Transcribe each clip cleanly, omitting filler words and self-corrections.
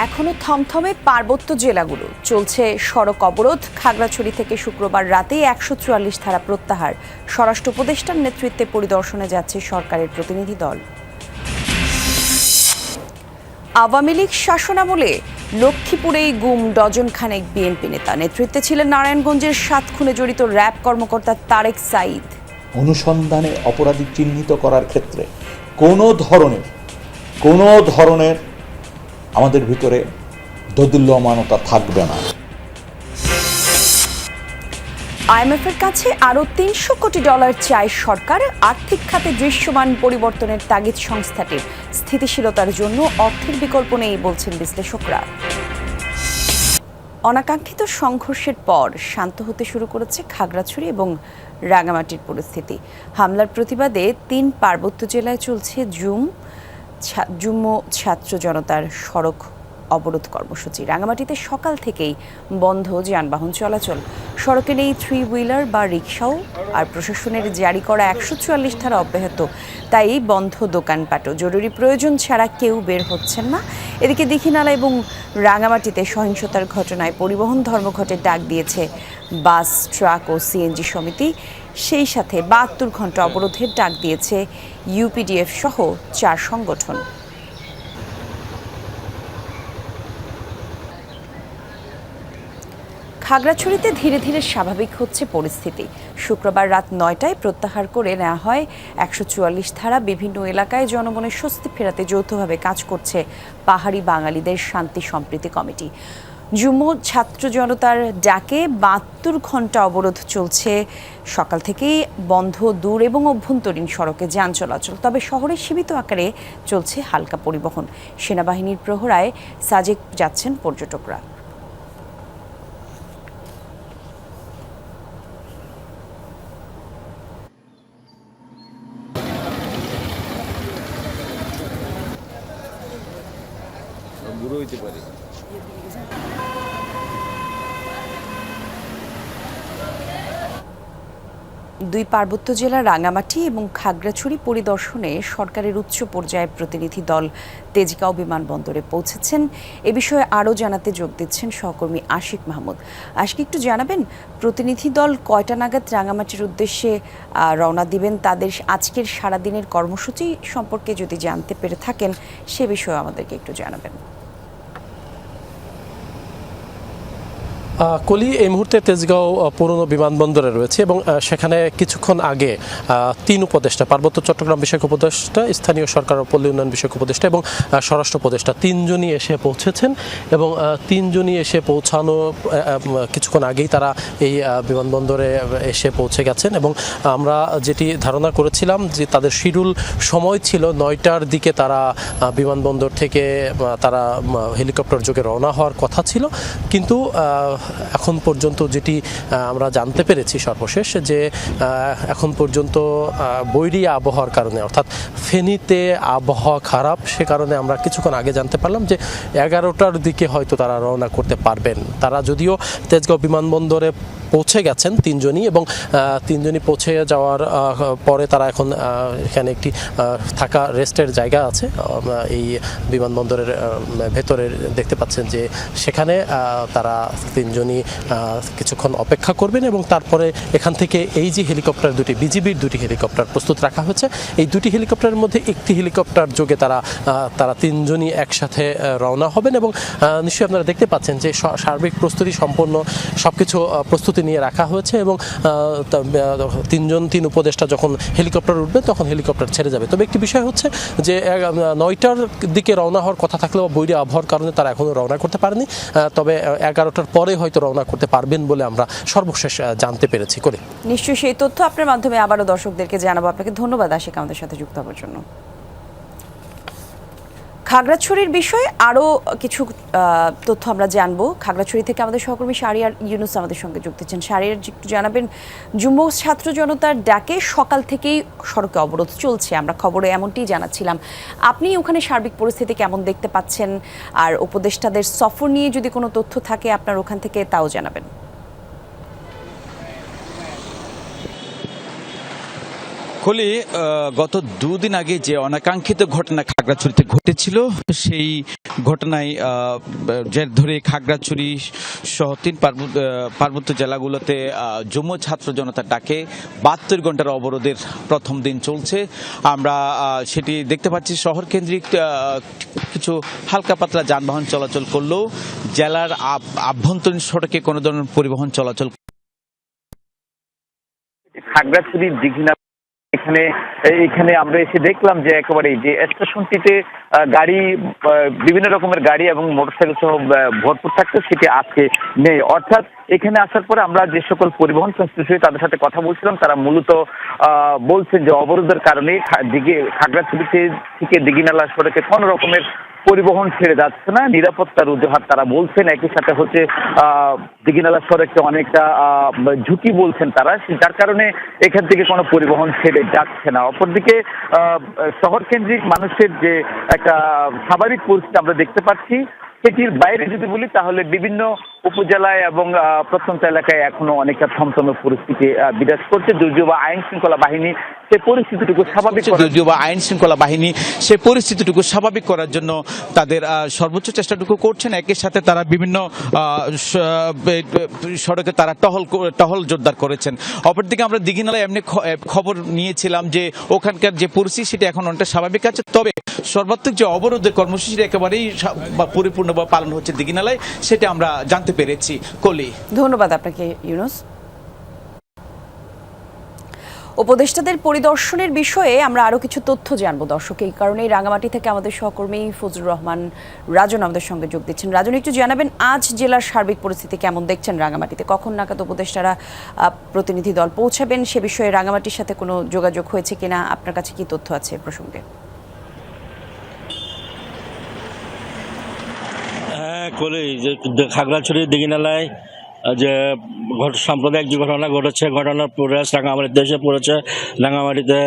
এখনো থমথমে পার্বত্য জেলাগুলো, চলছে সড়ক অবরোধ। খাগড়াছড়ি থেকে শুক্রবার রাতে ১৪৪ ধারা প্রত্যাহার। স্বরাষ্ট্র উপদেষ্টার নেতৃত্বে পরিদর্শনে যাচ্ছে সরকারের প্রতিনিধি দল। আওয়ামী লীগ শাসনামলে লক্ষ্মীপুরেই গুম ডজন খানেক বিএনপি নেতা। নেতৃত্বে ছিলেন নারায়ণগঞ্জের ৭ খুনে জড়িত র্যাব কর্মকর্তা তারেক সাঈদ। অনুসন্ধানে অপরাধী চিহ্নিত করার ক্ষেত্রে কোনো ধরনের আমাদের ভিতরে দোদুল্যমানতা থাকবে না। আইএমএফের কাছে আরও $৩০০ কোটি চায় সরকার। আর্থিক খাতে দৃশ্যমান পরিবর্তনের তাগিদ সংস্থাটির। স্থিতিশীলতার জন্য অর্থের বিকল্প নেই বলছেন বিশ্লেষকরা। অনাকাঙ্ক্ষিত সংঘর্ষের পর শান্ত হতে শুরু করেছে খাগড়াছড়ি এবং রাঙামাটির পরিস্থিতি। হামলার প্রতিবাদে ৩ পার্বত্য জেলায় চলছে জুম্ম ছাত্র জনতার সড়ক অবরোধ কর্মসূচি। রাঙামাটিতে সকাল থেকেই বন্ধ যানবাহন চলাচল। সড়কে নেই 3 হুইলার বা রিকশাও। আর প্রশাসনের জারি করা ১৪৪ ধারা অব্যাহত, তাই বন্ধ দোকানপাটও। জরুরি প্রয়োজন ছাড়া কেউ বের হচ্ছেন না। এদিকে দীঘিনালা এবং রাঙামাটিতে সহিংসতার ঘটনায় পরিবহন ধর্মঘটের ডাক দিয়েছে বাস, ট্রাক ও সিএনজি সমিতি। সেই সাথে ৭২ ঘন্টা অবরোধের ডাক দিয়েছে ইউপিডিএফ সহ 4 সংগঠন। খাগড়াছড়িতে ধীরে ধীরে স্বাভাবিক হচ্ছে পরিস্থিতি। শুক্রবার রাত ৯টায় প্রত্যাহার করে নেওয়া হয় ১৪৪ ধারা। বিভিন্ন এলাকায় জনমনের স্বস্তি ফেরাতে যৌথভাবে কাজ করছে পাহাড়ি বাঙালিদের শান্তি সম্প্রীতি কমিটি। জুম্ম ছাত্র জনতার ডাকে ৭২ ঘন্টা অবরোধ চলছে। সকাল থেকেই বন্ধ দূর এবং অভ্যন্তরীণ সড়কে যান চলাচল। তবে শহরে সীমিত আকারে চলছে হালকা পরিবহন। সেনাবাহিনীর প্রহরায় সাজেক যাচ্ছেন পর্যটকরা। দুই পার্বত্য জেলা রাঙামাটি এবং খাগড়াছড়ি পরিদর্শনে সরকারের উচ্চ পর্যায়ের প্রতিনিধি দল তেজগাঁও বিমানবন্দরে পৌঁছেছেন। এ বিষয়ে আরও জানাতে যোগ দিচ্ছেন সহকর্মী আশিক মাহমুদ। আশিক, একটু জানাবেন প্রতিনিধি দল কয়টা নাগাদ রাঙামাটির উদ্দেশ্যে রওনা দিবেন? তাদের আজকের সারাদিনের কর্মসূচি সম্পর্কে যদি জানতে পেরে থাকেন সে বিষয়ে আমাদেরকে একটু জানাবেন। কলি এই মুহূর্তে তেজগাঁও পুরনো বিমানবন্দরে রয়েছে এবং সেখানে কিছুক্ষণ আগে 3 উপদেষ্টা, পার্বত্য চট্টগ্রাম বিষয়ক উপদেষ্টা, স্থানীয় সরকার ও পল্লী উন্নয়ন বিষয়ক উপদেষ্টা এবং স্বরাষ্ট্র উপদেষ্টা 3 জনই এসে পৌঁছেছেন এবং 3 জনই এসে পৌঁছানো কিছুক্ষণ আগেই তারা এই বিমানবন্দরে এসে পৌঁছে গেছেন এবং আমরা যেটি ধারণা করেছিলাম যে তাদের শিডিউল সময় ছিল 9টার দিকে তারা বিমানবন্দর থেকে তারা হেলিকপ্টার যোগে রওনা হওয়ার কথা ছিল, কিন্তু এখন পর্যন্ত যেটি আমরা জানতে পেরেছি সর্বশেষ যে এখন পর্যন্ত বৈরী আবহাওয়ার কারণে, অর্থাৎ ফেনীতে আবহাওয়া খারাপ, সে কারণে আমরা কিছুক্ষণ আগে জানতে পারলাম যে 11টার দিকে হয়তো তারা রওনা করতে পারবেন। তারা যদিও তেজগাঁও বিমানবন্দরে পৌঁছে গেছেন 3 জনই এবং 3 জনই পৌঁছে যাওয়ার পরে তারা এখন এখানে একটি থাকা রেস্টের জায়গা আছে এই বিমানবন্দরের ভেতরে, দেখতে পাচ্ছেন যে সেখানে তারা 3 জনই কিছুক্ষণ অপেক্ষা করবেন এবং তারপরে এখান থেকে এই যে হেলিকপ্টার দুটি, বিজিবির 2টি হেলিকপ্টার প্রস্তুত রাখা হয়েছে, এই 2টি হেলিকপ্টারের মধ্যে একটি হেলিকপ্টার যোগে তারা 3 জনই একসাথে রওনা হবেন এবং নিশ্চয়ই আপনারা দেখতে পাচ্ছেন যে সার্বিক প্রস্তুতি সম্পন্ন, সবকিছু প্রস্তুতি নিয়ে রাখা হয়েছে এবং 3 উপদেষ্টা যখন হেলিকপ্টার উঠবে তখন হেলিকপ্টার ছেড়ে যাবে। তবে একটি বিষয় হচ্ছে যে 9টার দিকে রওনা হওয়ার কথা থাকলেও বৈরী আবহাওয়ার কারণে তারা এখনও রওনা করতে পারেনি, তবে 11টার পরে হয়তো রওনা করতে পারবেন বলে আমরা সর্বশেষ জানতে পেরেছি। করে নিশ্চয়ই সেই তথ্য আপনার মাধ্যমে আবারও দর্শকদেরকে জানাবো। আপনাকে ধন্যবাদ আশিক আমাদের সাথে যুক্ত হওয়ার জন্য। খাগড়াছড়ির বিষয়ে আরও কিছু তথ্য আমরা জানবো। খাগড়াছড়ি থেকে আমাদের সহকর্মী শাহরিয়ার ইউনুস আমাদের সঙ্গে যুক্ত হচ্ছেন। শাহরিয়ার, একটু জানাবেন, জুম্ম ছাত্র জনতার ডাকে সকাল থেকেই সড়কে অবরোধ চলছে, আমরা খবরে এমনটিই জানাচ্ছিলাম। আপনি ওখানে সার্বিক পরিস্থিতি কেমন দেখতে পাচ্ছেন? আর উপদেষ্টাদের সফর নিয়ে যদি কোনো তথ্য থাকে আপনার ওখান থেকে তাও জানাবেন। কলি গত দুদিন আগে যে অনাকাঙ্ক্ষিত ঘটনা খাগড়াছড়িতে ঘটেছিল সেই ঘটনায় যে ধরে খাগড়াছড়ি সহ তিন পার্বত্য জেলাগুলোতে যুব ছাত্র জনতার ডাকে 72 ঘন্টার অবরোধের প্রথম দিন চলছে। আমরা সেটি দেখতে পাচ্ছি শহর কেন্দ্রিক কিছু হালকা পাতলা যানবাহন চলাচল করলেও জেলার আভ্যন্তরীণ সড়কে কোনো ধরনের পরিবহন চলাচল। খাগড়াছড়ি দীঘিনা এখানে আমরা এসে দেখলাম যে একেবারে যে স্টেশনটিতে গাড়ি, বিভিন্ন রকমের গাড়ি এবং মোটরসাইকেল সহ ভরপুর থাকতো, সেটি আজকে নেই। অর্থাৎ এখানে আসার পরে আমরা যে সকল পরিবহন সংশ্লিষ্ট তাদের সাথে কথা বলছিলাম, তারা মূলত বলছেন যে অবরোধের কারণে খাগড়াছড়ি থেকে দীঘিনালা সড়কে কোনো রকমের পরিবহন ছেড়ে যাচ্ছে না, নিরাপত্তার অজুহাত তারা বলছেন। একই সাথে হচ্ছে দীঘিনালা সড়কে অনেকটা ঝুঁকি বলছেন তারা, যার কারণে এখান থেকে কোনো পরিবহন ছেড়ে যাচ্ছে না। অপরদিকে শহর কেন্দ্রিক মানুষের যে একটা স্বাভাবিক পরিস্থিতি আমরা দেখতে পাচ্ছি, সেটির বাইরে যদি বলি তাহলে বিভিন্ন উপজেলায় এবং প্রত্যন্ত এলাকায় এখনো অনেকটা থমথমে পরিস্থিতি বিরাজ করছে। দুর্যোগ আইন শৃঙ্খলা বাহিনী সেই পরিস্থিতিটুকু স্বাভাবিক করার জন্য তাদের সর্বোচ্চ চেষ্টাটুকু করছেন। একই সাথে তারা বিভিন্ন সড়কে তারা টহল জোরদার করেছেন। অপরদিকে আমরা দীঘিনালায় এমনি খবর নিয়েছিলাম যে ওখানকার যে পরিস্থিতি সেটা এখন অনেকটা স্বাভাবিক আছে, তবে সর্বাত্মক যে অবরোধের কর্মসূচিটা একেবারেই পরিপূর্ণভাবে পালন হচ্ছে দীঘিনালায়, সেটা আমরা জানতে পেরেছি। কলি, ধন্যবাদ আপনাকে ইউনুস। উপদেষ্টাদের পরিদর্শনের বিষয়ে আমরা আরো কিছু তথ্য জানবো দর্শক। এই কারণেই রাঙামাটি থেকে আমাদের সহকর্মী ফজলুর রহমান রাজন আমাদের সঙ্গে যোগ দিচ্ছেন। রাজন, একটু জানাবেন আজ জেলার সার্বিক পরিস্থিতি কেমন দেখছেন রাঙামাটিতে? কখন নাগাদ উপদেষ্টারা প্রতিনিধি দল পৌঁছাবেন সে বিষয়ে রাঙামাটির সাথে কোনো যোগাযোগ হয়েছে কিনা, আপনার কাছে কি তথ্য আছে প্রসঙ্গে? হ্যাঁ, কলি যে খাগড়াছড়ি দীঘিনালায় যে সাম্প্রদায়িক যে ঘটনা ঘটেছে, ঘটনার প্রয়াস রাঙামাটিতে এসে পড়েছে। রাঙামাটিতে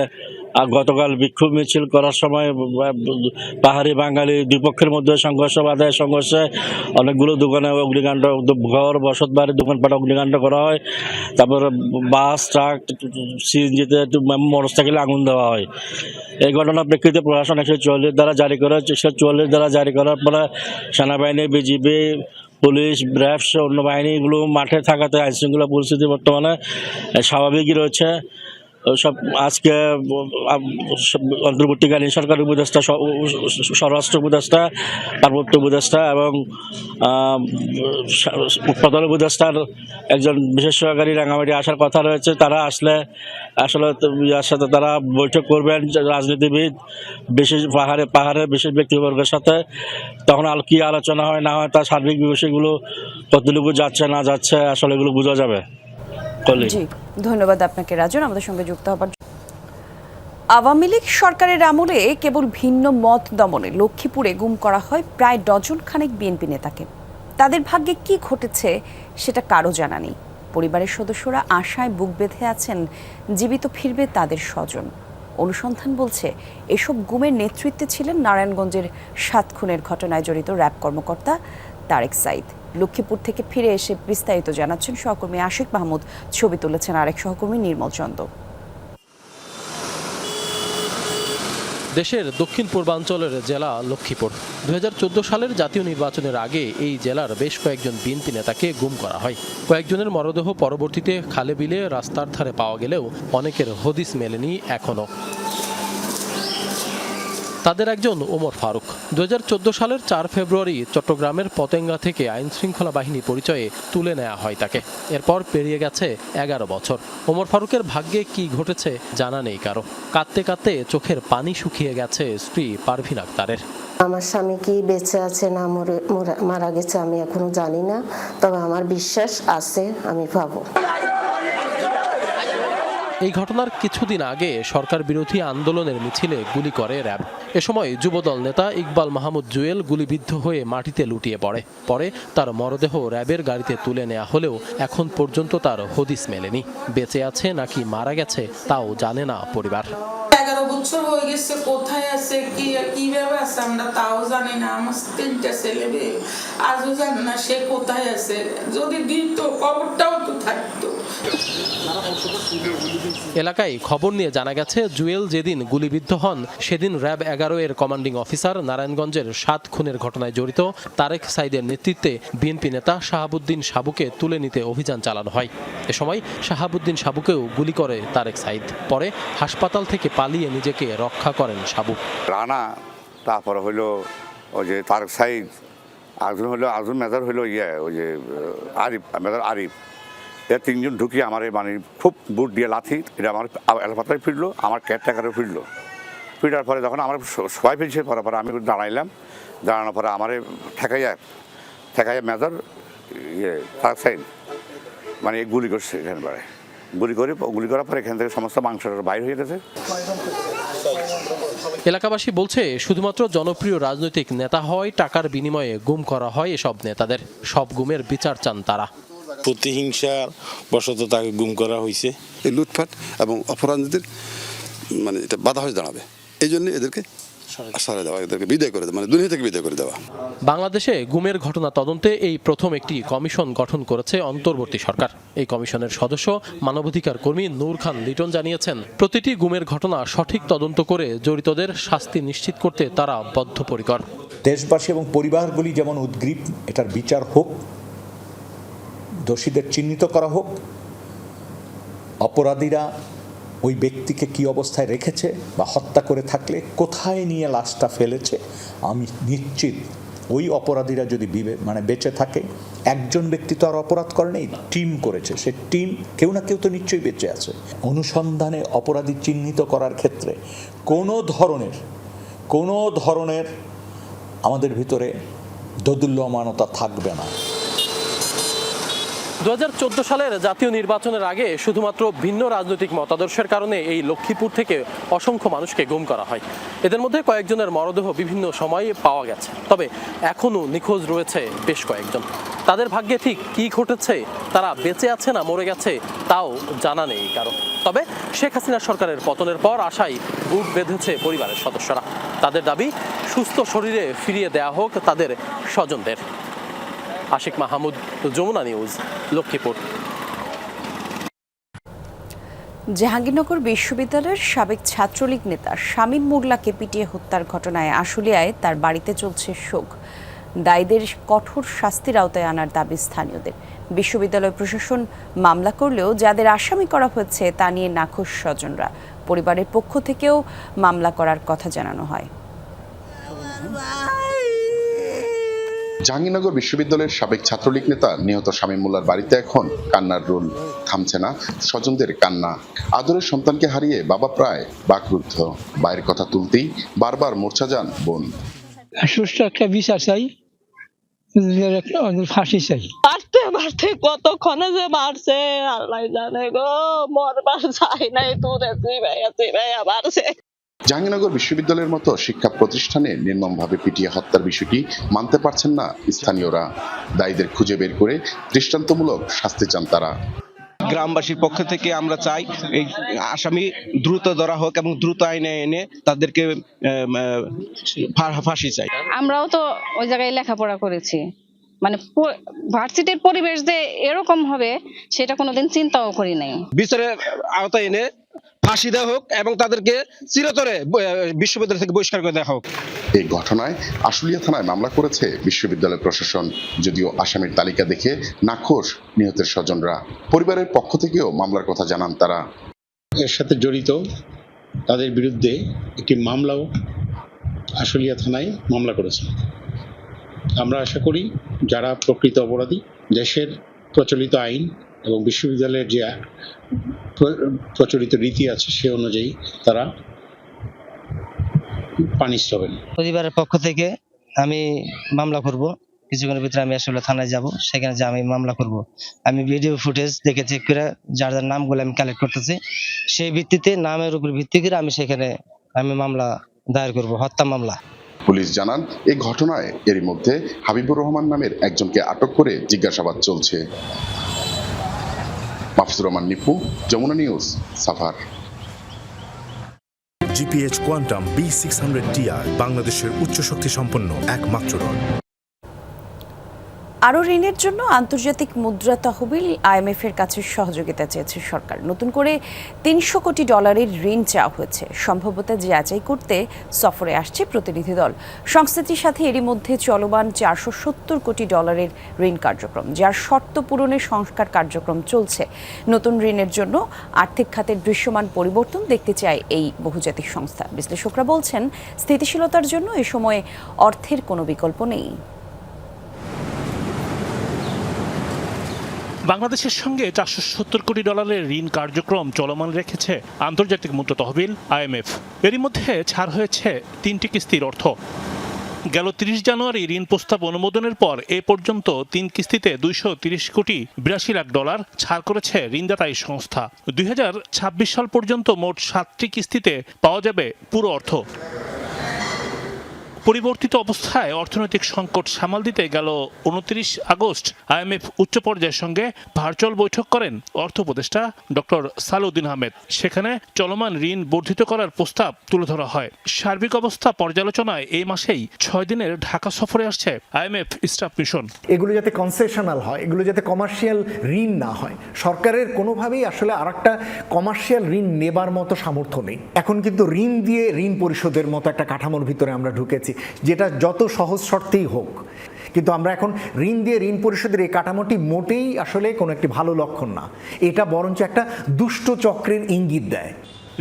গতকাল বিক্ষোভ মিছিল করার সময় পাহাড়ি বাঙালি দুই পক্ষের মধ্যে সংঘর্ষে অনেকগুলো দোকানে অগ্নিকাণ্ড, ঘর, বসত বাড়ি, দোকানপাট অগ্নিকাণ্ড করা হয়। তারপরে বাস, ট্রাক, সিএনজিতে মোটরসাইকেলে আগুন দেওয়া হয়। এই ঘটনার প্রেক্ষিতে প্রশাসন 144 দ্বারা জারি করে। 144 দ্বারা জারি করার পরে সেনাবাহিনী, বিজিবি, পুলিশ, র্যাব সহ অন্য বাহিনীগুলো মাঠে থাকাতে আইনশৃঙ্খলা পরিস্থিতি বর্তমানে স্বাভাবিকই রয়েছে। সব আজকে অন্তর্বর্তীকালীন সরকার উপদেষ্টা, স্বরাষ্ট্র উপদেষ্টা, পার্বত্য উপদেষ্টা এবং প্রধান উপদেষ্টার একজন বিশেষ সহকারী রাঙামাটি আসার কথা রয়েছে। তারা আসলে ইয়ার সাথে তারা বৈঠক করবেন রাজনীতিবিদ, বিশেষ পাহাড়ের বিশেষ ব্যক্তিবর্গের সাথে। তখন আর কি আলোচনা হয় না হয় তার সার্বিক বিষয়গুলো কতটুকু যাচ্ছে না যাচ্ছে আসলে এগুলো বোঝা যাবে। জি, ধন্যবাদ আপনাকে রাজন আমাদের সঙ্গে যুক্ত হবার। আওয়ামী লীগ সরকারের আমলে কেবল ভিন্ন মত দমনে লক্ষ্মীপুরে গুম করা হয় প্রায় ডজন খানেক বিএনপি নেতাকে। তাদের ভাগ্যে কি ঘটেছে সেটা কারো জানা নেই। পরিবারের সদস্যরা আশায় বুক বেঁধে আছেন জীবিত ফিরবে তাদের স্বজন। অনুসন্ধান বলছে এসব গুমের নেতৃত্বে ছিলেন নারায়ণগঞ্জের 7 খুনের ঘটনায় জড়িত র্যাব কর্মকর্তা তারেক সাইদ। লক্ষ্মীপুর থেকে ফিরে এসে বিস্তারিত জানাচ্ছেন সহকর্মী আশিক মাহমুদ, ছবি তুলেছেন আরেক সহকর্মী নির্মল চন্দ। দেশের দক্ষিণ পূর্বাঞ্চলের জেলা লক্ষ্মীপুর। 2014 সালের জাতীয় নির্বাচনের আগে এই জেলার বেশ কয়েকজন বিএনপি নেতাকে গুম করা হয়। কয়েকজনের মরদেহ পরবর্তীতে খালে বিলে রাস্তার ধারে পাওয়া গেলেও অনেকের হদিস মেলেনি এখনো। তাদের একজন ওমর ফারুক। 2014 সালের 4 ফেব্রুয়ারি চট্টগ্রামের পতেঙ্গা থেকে আইন শৃঙ্খলা বাহিনী পরিচয়ে তুলে নেওয়া হয় তাকে। এরপর পেরিয়ে গেছে 11 বছর। ওমর ফারুকের ভাগ্যে কি ঘটেছে জানা নেই কারো। কাঁদতে কাঁদতে চোখের পানি শুকিয়ে গেছে স্ত্রী পারভিন আক্তারের। আমার স্বামী কি বেঁচে আছে না মারা গেছে আমি এখনো জানি না, তবে আমার বিশ্বাস আছে আমি পাবো। এই ঘটনার কিছুদিন আগে সরকার বিরোধী আন্দোলনের মিছিলে গুলি করে র্যাব। এ সময় যুবদল নেতা ইকবাল মাহমুদ জুয়েল গুলিবিদ্ধ হয়ে মাটিতে লুটিয়ে পড়ে। পরে তার মরদেহ র্যাবের গাড়িতে তুলে নেওয়া হলেও এখন পর্যন্ত তার হদিস মেলেনি। বেঁচে আছে নাকি মারা গেছে তাও জানে না পরিবার। 11 গুণ বছর হয়ে গেছে, কোথায় আছে কিভাবে আছে আমরা তাও জানি না। আমার 3টা ছেলে মেয়ে আজও জানি না সে কোথায় আছে। যদি দিত খবরটাও তো থাকতো। এলাকায় খবর নিয়ে জানা গেছে জুয়েল যেদিন গুলিবিদ্ধ হন সেদিন র্যাব 11 এর কমান্ডিং অফিসার নারায়ণগঞ্জের 7 খুনের ঘটনায় জড়িত তারেক সাইদের নেতৃত্বে বিএনপি নেতা শাহাবুদ্দিন সাবুকে তুলে নিতে অভিযান চালানো হয়। এ সময় শাহাবুদ্দিন সাবুকেও গুলি করে তারেক সাইদ। পরে হাসপাতাল থেকে পালিয়ে নিজেকে রক্ষা করেন সাবু। রানা, তারপরে হইলো ওই যে তারেক সাইদ, আর্জুন মেজর হইলো ওই যে আরিফ মেজর আরিফ, এর 3 জন ঢুকিয়ে আমার মানে খুব বুট দিয়ে লাথি, এটা আমার এলাপাতায় ফিরলো, আমার কেয়ারটেকারও ফিরলো। ফিরার পরে যখন আমার সবাই ফিরছে, পরে আমি দাঁড়াইলাম, দাঁড়ানোর পরে আমার ঠেকাইয়া মেজর তারেক সাইদ মানে গুলি করছে এখানে বাড়ে। গুলি করার পরে এখান থেকে সমস্ত মাংসটা বাইর হয়ে গেছে। এলাকাবাসী বলছে শুধুমাত্র জনপ্রিয় রাজনৈতিক নেতা হয় টাকার বিনিময়ে গুম করা হয় এসব নেতাদের। সব গুমের বিচার চান তারা। প্রতিহিংসার বশত তাকে গুম করা হয়েছে। এই লুটপাট এবং অপরাধীদের মানে এটা বাধা হয়ে দাঁড়াবে, এই জন্য এদেরকে সরে দেওয়া, এদেরকে বিদায় করে দেওয়া, মানে দুনিয়া থেকে বিদায় করে দেওয়া। বাংলাদেশে গুমের ঘটনা তদন্তে এই প্রথম একটি কমিশন গঠন করেছে অন্তর্বর্তী সরকার। এই কমিশনের সদস্য মানবাধিকার কর্মী নূর খান লিটন জানিয়েছেন, প্রতিটি গুমের ঘটনা সঠিক তদন্ত করে জড়িতদের শাস্তি নিশ্চিত করতে তারা বদ্ধপরিকর। দেশবাসী এবং পরিবারগুলি যেমন উদ্গ্রীব, এটার বিচার হোক, দোষীদের চিহ্নিত করা হোক, অপরাধীরা ওই ব্যক্তিকে কি অবস্থায় রেখেছে বা হত্যা করে থাকলে কোথায় নিয়ে লাশটা ফেলেছে। আমি নিশ্চিত ওই অপরাধীরা যদি বেঁচে থাকে, একজন ব্যক্তি তো আর অপরাধ করে নেই, টিম করেছে, সে টিম কেউ না কেউ তো নিশ্চয়ই বেঁচে আছে। অনুসন্ধানে অপরাধী চিহ্নিত করার ক্ষেত্রে কোনো ধরনের আমাদের ভিতরে দোদুল্যমানতা থাকবে না। 2014 সালের জাতীয় নির্বাচনের আগে শুধুমাত্র ভিন্ন রাজনৈতিক মতাদর্শের কারণে এই লক্ষ্মীপুর থেকে অসংখ্য মানুষকে গুম করা হয়। এদের মধ্যে কয়েকজনের মরদেহ বিভিন্ন সময়ে পাওয়া গেছে, তবে এখনও নিখোঁজ রয়েছে বেশ কয়েকজন। তাদের ভাগ্যে ঠিক কী ঘটেছে, তারা বেঁচে আছে না মরে গেছে, তাও জানা নেই কারো। তবে শেখ হাসিনা সরকারের পতনের পর আশায় বুক বেঁধেছে পরিবারের সদস্যরা। তাদের দাবি সুস্থ শরীরে ফিরিয়ে দেয়া হোক তাদের স্বজনদের। আশিক মাহমুদ, যমুনা নিউজ, লক্ষ্মীপুর। জাহাঙ্গীরনগর বিশ্ববিদ্যালয়ের সাবেক ছাত্রলীগ নেতা শামীম মোল্লাকে পিটিয়ে হত্যার ঘটনায় আশুলিয়ায় তার বাড়িতে চলছে শোক। দায়ীদের কঠোর শাস্তির আওতায় আনার দাবি স্থানীয়দের। বিশ্ববিদ্যালয় প্রশাসন মামলা করলেও যাদের আসামি করা হয়েছে তা নিয়ে নাখোশ স্বজনরা। পরিবারের পক্ষ থেকেও মামলা করার কথা জানানো হয়। জাহাঙ্গীরনগর বিশ্ববিদ্যালয়ের সাবেক ছাত্রলীগ নেতা নিহত শামীম মোল্লার বাড়িতে এখন কান্নার রোল থামছে না স্বজনদের কান্না। আদরের সন্তানকে হারিয়ে বাবা প্রায় বাকরুদ্ধ, বাইরের কথা তুলতেই বারবার মূর্ছা যান বোন। সুষ্ঠু একটা বিচার চাই, ফাঁসি চাই। মারতে কতক্ষণে যে মারছে আল্লাহ জানে গো, মরবার চাই নাই তোরে, তুই ভাইয়া মারছে। জাহাঙ্গীরনগর বিশ্ববিদ্যালয়ের মতো শিক্ষা প্রতিষ্ঠানে নির্মমভাবে পিটিয়ে হত্যার বিষয়টি মানতে পারছেন না স্থানীয়রা। দায়ীদের খুঁজে বের করে দৃষ্টান্তমূলক শাস্তি চান তারা। গ্রামবাসীর পক্ষ থেকে আমরা চাই এই আসামি দ্রুত ধরা হোক এবং দ্রুত আইনে এনে তাদেরকে ফাঁসি চাই। আমরাও তো ওই জায়গায় লেখাপড়া করেছি, মানে ভার্সিটির পরিবেশ যে এরকম হবে সেটা কোনোদিন চিন্তাও করি নাই। বিচারের আওতায় এনে ফাঁসি দেওয়া হোক এবং তাদেরকে চিরতরে বিশ্ববিদ্যালয় থেকে বহিষ্কার করে দেওয়া হোক। এই ঘটনায় আশুলিয়া থানায় মামলা করেছে বিশ্ববিদ্যালয় প্রশাসন, যদিও আসামির তালিকা দেখে নাখোশ নিহতের স্বজনরা। পরিবারের পক্ষ থেকেও মামলার কথা জানান তারা। এর সাথে জড়িত তাদের বিরুদ্ধে একটি মামলাও আশুলিয়া থানায় মামলা করেছে। আমরা আশা করি যারা প্রকৃত অপরাধী, দেশের প্রচলিত আইন এবং বিশ্ববিদ্যালয়ের যে প্রচলিত রীতি আছে সে অনুযায়ী তারা পানিশ হবেন। পরিবারের পক্ষ থেকে আমি মামলা করব, কিছুক্ষণের ভিতরে আমি আসলে থানায় যাব, সেখানে যে আমি মামলা করব। আমি ভিডিও ফুটেজ দেখে চেক করে যার যার নামগুলো আমি কালেক্ট করতেছি, সেই ভিত্তিতে নামের উপর ভিত্তি করে আমি সেখানে মামলা দায়ের করব, হত্যা মামলা। পুলিশ জানান এই ঘটনায় এরই মধ্যে হাবিবুর রহমান নামের একজনকে আটক করে জিজ্ঞাসাবাদ চলছে। Mahfuzur Rahman Nipu, Jamuna news, Savar. GPH quantum B600TR বাংলাদেশের উচ্চ শক্তি সম্পন্ন একমাত্র রড। আরও ঋণের জন্য আন্তর্জাতিক মুদ্রা তহবিল IMF এর কাছে সহযোগিতা চেয়েছে সরকার। নতুন করে $300 কোটি ঋণ চাওয়া হয়েছে। সম্ভাব্যতা যাচাই করতে সফরে আসছে প্রতিনিধি দল। সংস্থাটির সাথে এরই মধ্যে চলমান $470 কোটি ঋণ কার্যক্রম, যার শর্ত পূরণে সংস্কার কার্যক্রম চলছে। নতুন ঋণের জন্য আর্থিক খাতের দৃশ্যমান পরিবর্তন দেখতে চায় এই বহুজাতিক সংস্থা। বিশ্লেষকরা বলছেন, স্থিতিশীলতার জন্য এ সময়ে অর্থের কোনো বিকল্প নেই। বাংলাদেশের সঙ্গে $470 কোটি ঋণ কার্যক্রম চলমান রেখেছে আন্তর্জাতিক মুদ্রা তহবিল IMF। এরই মধ্যে ছাড় হয়েছে 3টি কিস্তির অর্থ। গেল 30 জানুয়ারি ঋণ প্রস্তাব অনুমোদনের পর এ পর্যন্ত 3 কিস্তিতে $230 কোটি 82 লাখ ছাড় করেছে ঋণদাতা এই সংস্থা। 2026 সাল পর্যন্ত মোট 7টি কিস্তিতে পাওয়া যাবে পুরো অর্থ। পরিবর্তিত অবস্থায় অর্থনৈতিক সংকট সামাল দিতে গেল 29 আগস্ট IMF উচ্চ পর্যায়ের সঙ্গে ভার্চুয়াল বৈঠক করেন অর্থ উপদেষ্টা ডক্টর সালাউদ্দিন আহমেদ। সেখানে চলমান ঋণ বর্ধিত করার প্রস্তাব তুলে ধরা হয়। সার্বিক অবস্থা পর্যালোচনায় এই মাসেই 6 দিনের ঢাকা সফরে আসছে IMF স্টাফ মিশন। এগুলো যাতে কনসেশনাল হয়, এগুলো যাতে কমার্শিয়াল ঋণ না হয়। সরকারের কোনোভাবেই আসলে আরেকটা কমার্শিয়াল ঋণ নেবার মতো সামর্থ্য নেই। এখন কিন্তু ঋণ দিয়ে ঋণ পরিশোধের মতো একটা কাঠামোর ভিতরে আমরা ঢুকেছি, যেটা যত সহজ শর্তেই হোক। কিন্তু আমরা এখন ঋণ দিয়ে ঋণ পরিশোধের এই কাঠামোটি মোটেই আসলে কোনো একটি ভালো লক্ষণ না। এটা বরঞ্চ একটা দুষ্ট চক্রের ইঙ্গিত দেয়।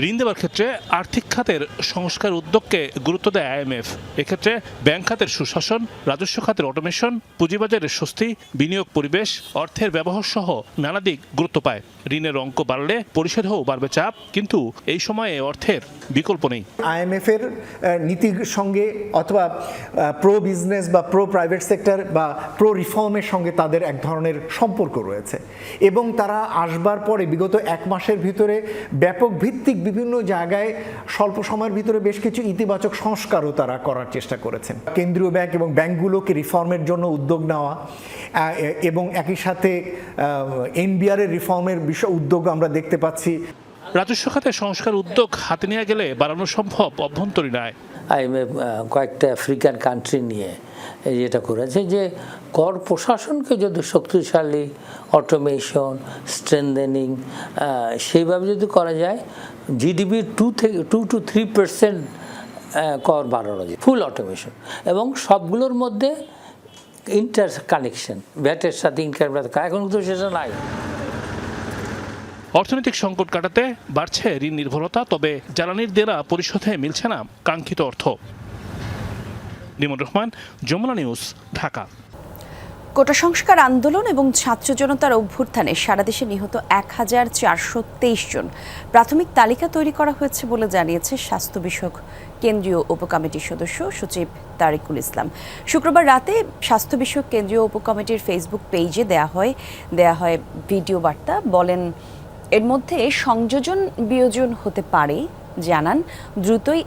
ঋণ দেওয়ার ক্ষেত্রে আর্থিক খাতের সংস্কার উদ্যোগকে গুরুত্ব দেয় IMF। এক্ষেত্রে ব্যাংক খাতের সুশাসন, রাজস্ব খাতের অটোমেশন, পুঁজিবাজারের স্বস্তি, বিনিয়োগ পরিবেশ, অর্থের ব্যবহার সহ নানা দিক গুরুত্ব পায়। ঋণের অঙ্ক বাড়লে পরিশোধেও বাড়বে চাপ, কিন্তু এই সময়ে অর্থের বিকল্প নেই। IMF এর নীতির সঙ্গে অথবা প্রো বিজনেস বা প্রো প্রাইভেট সেক্টর বা প্রো রিফর্মের সঙ্গে তাদের এক ধরনের সম্পর্ক রয়েছে, এবং তারা আসবার পরে বিগত 1 মাসের ভিতরে ব্যাপক ভিত্তিক বিভিন্ন জায়গায় স্বল্প সময়ের ভিতরে বেশ কিছু ইতিবাচক সংস্কারও তারা করার চেষ্টা করেছেন। কেন্দ্রীয় ব্যাংক এবং ব্যাংকগুলোকে রিফর্মের জন্য উদ্যোগ নেওয়া এবং একই সাথে NBR এর রিফর্মের উদ্যোগ আমরা দেখতে পাচ্ছি। রাজস্ব খাতে সংস্কার উদ্যোগ হাতে নিয়ে গেলে বাড়ানো সম্ভব অভ্যন্তরীণ আয়। IMF কয়েকটা আফ্রিকান কান্ট্রি নিয়ে যেটা করেছে যে কর প্রশাসনকে যদি শক্তিশালী, অটোমেশন, স্ট্রেনদেনিং সেইভাবে যদি করা যায়, GDP 2 to 3% কর বাড়ানো যায়, ফুল অটোমেশন, এবং সবগুলোর মধ্যে ইন্টার কানেকশন, ভ্যাটের সাথে ইনকাম। এখন তো সেটা নাই। অর্থনৈতিক সংকট কাটাতে বাড়ছে ঋণ নির্ভরতা, তবে জ্বালানির দেনা পরিশোধে মিলছে না কাঙ্ক্ষিত অর্থ। নিমন রহমান, যমুনা নিউজ, ঢাকা। কোটা সংস্কার আন্দোলন এবং ছাত্র জনতার অভ্যুত্থানে সারা দেশে নিহত 1423 জন। প্রাথমিক তালিকা তৈরি করা হয়েছে বলে জানিয়েছে স্বাস্থ্য বিষয়ক কেন্দ্রীয় উপকমিটির সদস্য সচিব তারিকুল ইসলাম। শুক্রবার রাতে স্বাস্থ্য বিষয়ক কেন্দ্রীয় উপকমিটির ফেসবুক পেজে দেয়া হয় ভিডিও বার্তা। বলেন, এর মধ্যে সংযোজন বিয়োজন হতে পারে। জানান, দ্রুতই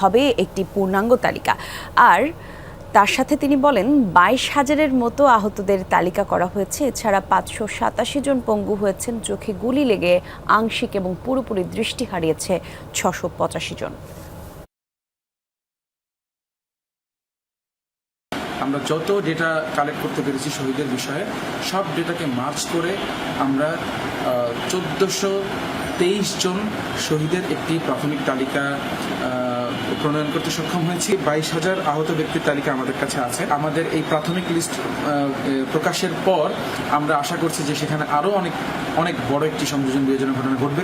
হবে একটি পূর্ণাঙ্গ তালিকা। আর তার সাথে তিনি বলেন, 22,000-এর মতো আহতদের তালিকা করা হয়েছে। এছাড়া 587 জন পঙ্গু হয়েছেন। চোখে গুলি লেগে আংশিক এবং পুরোপুরি দৃষ্টি হারিয়েছে 685 জন। আমরা যত ডেটা কালেক্ট করতে পেরেছি শহীদের বিষয়ে, সব ডেটাকে মার্চ করে আমরা 1423 জন শহীদের একটি প্রাথমিক তালিকা প্রণয়ন করতে সক্ষম হয়েছি। 22,000 আহত ব্যক্তির তালিকা আমাদের কাছে আছে। আমাদের এই প্রাথমিক লিস্ট প্রকাশের পর আমরা আশা করছি যে সেখানে আরও অনেক বড় একটি সংযোজন বিয়োজনের ঘটনা ঘটবে।